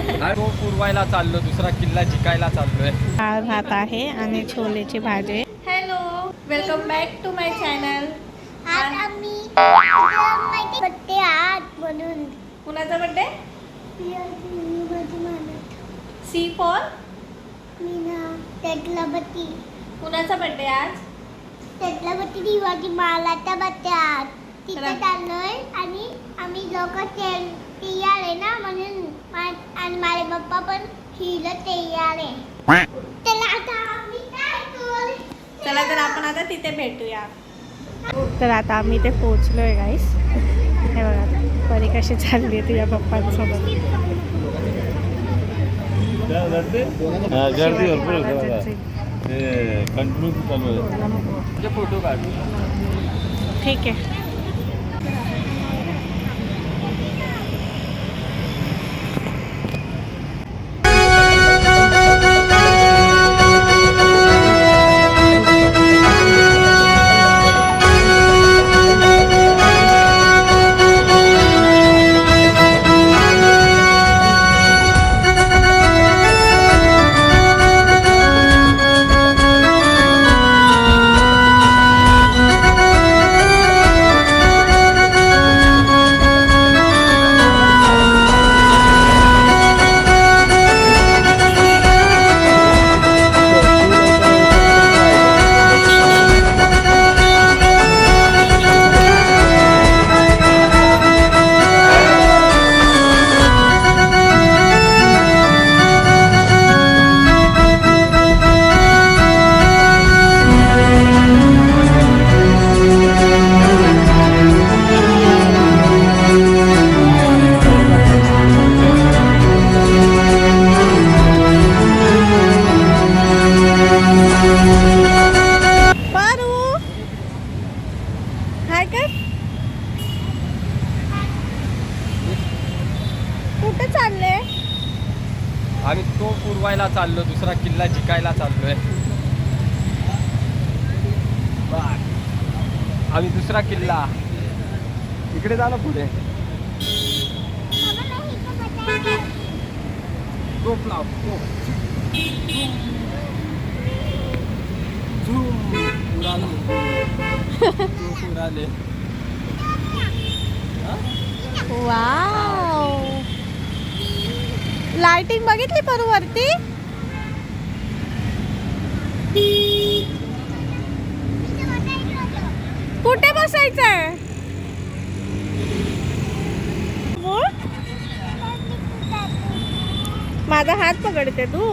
तो पुरवायला चाललो, दुसरा किल्ला जिंकायला चाललोय. भात आहे आणि छोलेची भाजी. Hello, welcome back to my channel. आज आम्ही बर्थडे आज म्हणून. कुणाचा बर्थडे? सी फॉर मीना तेटलाबती. कुणाचा बर्थडे आज? तेटलाबती दिवाची मालाचा बर्थडे आज. तिथे चाललोय आणि आम्ही लोक तयार आहे ना म्हणून आणि माझे पप्पा पण हिला तयार आहे. चला आता आम्ही काय करू? चला तर आपण आता तिथे भेटूया. तर आता आम्ही ते पोहोचलोय गाईस. हे बघा परी कशी चालली आहे तुझ्या पप्पांसोबत. गर्दी भरपूर होते. कंटिन्यू चालू आहे. फोटो काढ. ठीक आहे. कुठे चालले? आम्ही तो पुरवायला चाललो, दुसरा किल्ला जिंकायला चाललोय. आम्ही दुसरा किल्ला इकडे जा ना पुढे. टोप लाव, उडाले. वाव, लाइटिंग बघितली परू वरती? कुठे बसायचंय? माझा हात पकडते तू.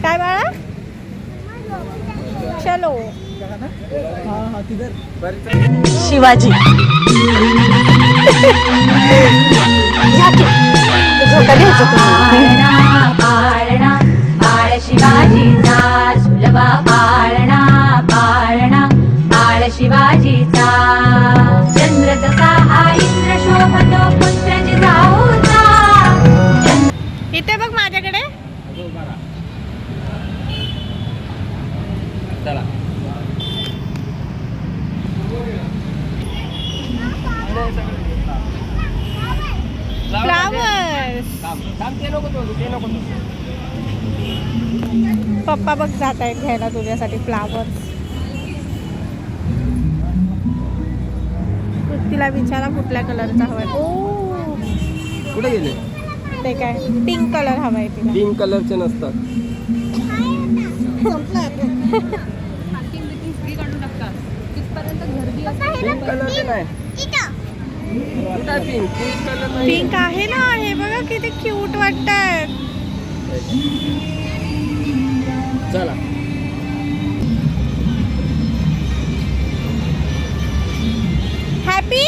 काय बाळा? चलो. शिवाजी पाळणा बाळ शिवाजीचा सुलभा पाळणा पाळणा बाळ शिवाजीचा चंद्र तसा हा इंद्र शोभतो पुत्र जिजाऊचा. इथे बघ माझ्याकडे. चला. फ्लावर्स. पप्पा बघ जात आहेत घ्यायला तुझ्यासाठी फ्लावर्स. तिला विचारा कुठल्या कलरचा हवाय. ओ कुठे गेले? ते काय पिंक कलर हवाय तिला. पिंक कलरचे नसतात. पिंक कलरचे नाही. पिंक आहे ना, हे बघा किती क्यूट वाटतात. चला. हॅपी.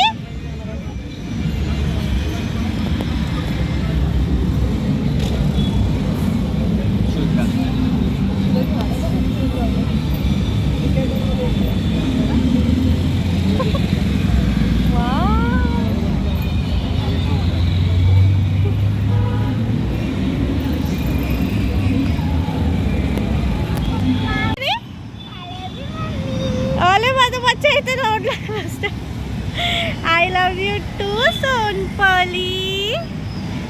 अरे माझं बच्चा इथे रोडला असतं. I love you too Sonpali.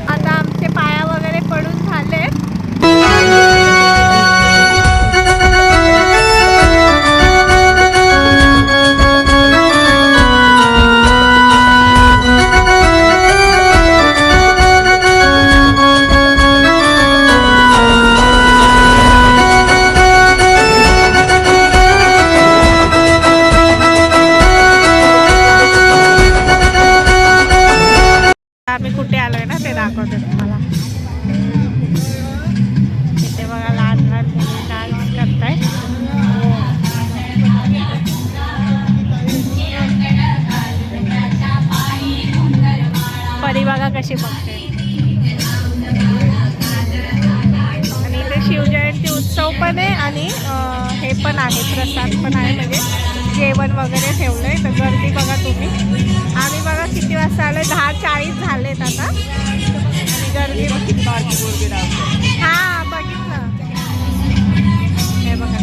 आता आमचे पाया वगैरे पडून झाले. आम्ही कुठे आलोय ना ते दाखवते तुम्हाला. इथे बघा लहान लहान मुली डान्स करताय. परी बघा कशी बघते. आणि इथे शिवजयंती उत्सव पण आहे आणि हे पण आहे, प्रसाद पण आहे, म्हणजे जेवण वगैरे ठेवलंय. तर गर्दी बघा तुम्ही. आम्ही बघा किती वाजता आलोय, 10:40 झालेत आता. आणि गर्दी हा बघितलं हे बघा.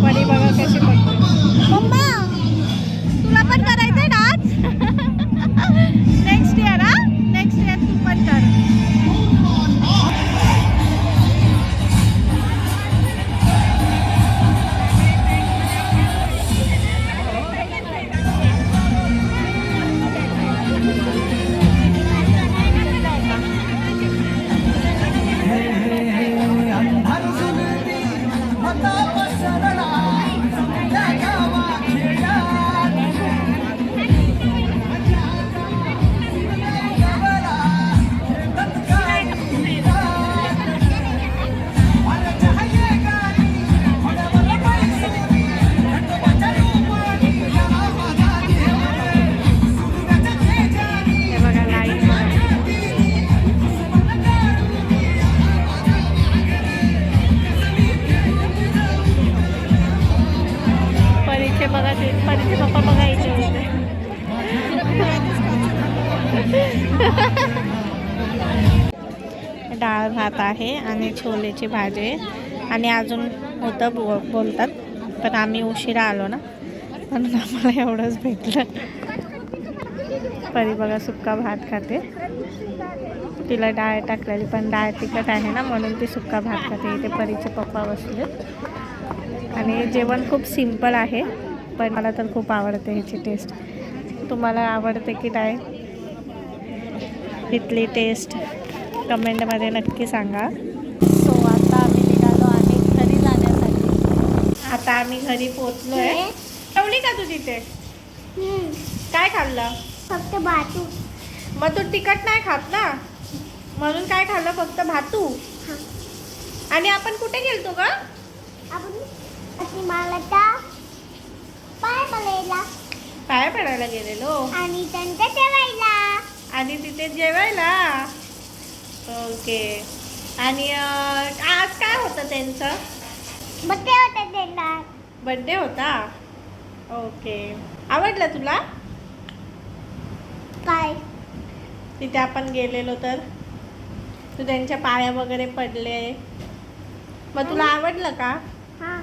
परी बघा कशी बघते. मम्मा तुला पण करायचंय डान्स. नेक्स्ट इयर हा, नेक्स्ट इयर तू पण कर. परीचे पप्पा बघायचे होते. डाळ भात आहे आणि छोलेची भाजी आहे आणि अजून होतं बोलतात, पण आम्ही उशिरा आलो ना, म्हणून आम्हाला एवढंच भेटलं. परी बघा सुक्का भात खाते. तिला डाळ टाकलेली, पण डाळ तिखट आहे ना, म्हणून ती सुक्का भात खाते. इथे परीचे पप्पा बसले. आणि जेवण खूप सिंपल आहे, पण मला तर खूप आवडते ह्याची टेस्ट. तुम्हाला आवडते की नाही इथली टेस्ट कमेंटमध्ये नक्की सांगा. सो आता आम्ही निघालो आहे घरी जाण्यासाठी. आता आम्ही घरी पोचलो आहे. ठेवली का तू तिथे? काय खाल्लं? फक्त भातू. मग तू तिखट नाही खात ना, म्हणून काय खाल्लं? फक्त भातू. आणि आपण कुठे गेलतो का? आपण मला पाय पडायला गेलेलो आणि त्यांच्या जेवायला. आणि तिथे जेवायला. ओके. आणि आज काय होतं त्यांचं? बड्डे होता त्यांना. बड्डे होता. ओके. आवडलं तुला? काय? तिथे आपण गेलेलो तर तू त्यांच्या पाया वगैरे पडले, मग तुला आवडलं का? हां.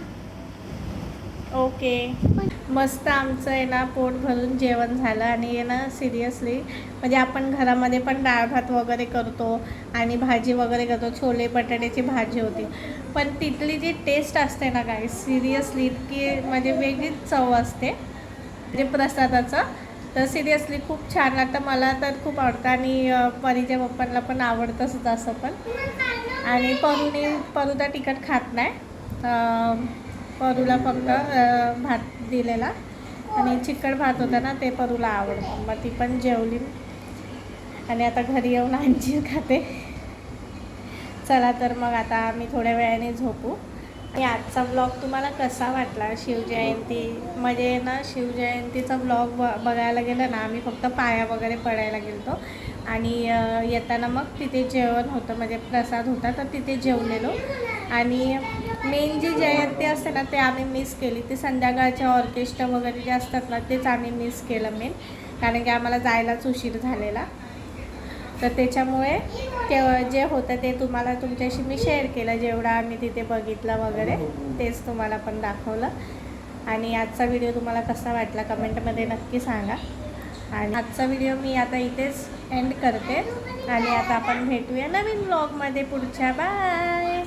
ओके. मस्त आमचं आहे ना पोट भरून जेवण झालं. आणि आहे ना सिरियसली म्हणजे आपण घरामध्ये पण डाळ भात वगैरे करतो आणि भाजी वगैरे करतो. छोले बटाट्याची भाजी होती, पण तिथली जी टेस्ट असते ना काय सिरियसली इतकी म्हणजे वेगळीच चव असते म्हणजे प्रसादाचं. तर सिरियसली खूप छान लागतं. मला तर खूप आवडतं आणि परीच्या पप्पांना पण आवडतंच असं पण. आणि परू तर तिखट खात नाही. परूला फक्त भात दिलेला आणि चिकट भात होता ना ते परूला आवडतं. मग ती पण जेवली आणि आता घरी येऊन अंजीर खाते. चला तर मग आता आम्ही थोड्या वेळाने झोपू. आणि आजचा ब्लॉग तुम्हाला कसा वाटला? शिवजयंती म्हणजे ना शिवजयंतीचा ब्लॉग बघायला गेलं ना, आम्ही फक्त पाया वगैरे पडायला गेलो आणि येताना मग तिथे जेवण होतं म्हणजे प्रसाद होता तर तिथे जेवलेलो. आणि मेन जी जयंती असते ना ते आम्ही मिस केली. ते संध्याकाळचे ऑर्केस्ट्रा वगैरे जे असतात ना तेच आम्ही मिस केलं मेन, कारण की आम्हाला जायलाच उशीर झालेला. तर त्याच्यामुळे ते जे होतं ते तुम्हाला तुमच्याशी मी शेअर केलं, जेवढं आम्ही तिथे बघितलं वगैरे तेच तुम्हाला पण दाखवलं. आणि आजचा व्हिडिओ तुम्हाला कसा वाटला कमेंटमध्ये नक्की सांगा. आणि आजचा व्हिडिओ मी आता इथेच एंड करते आणि आता आपण भेटूया नवीन व्लॉगमध्ये पुढच्या. बाय.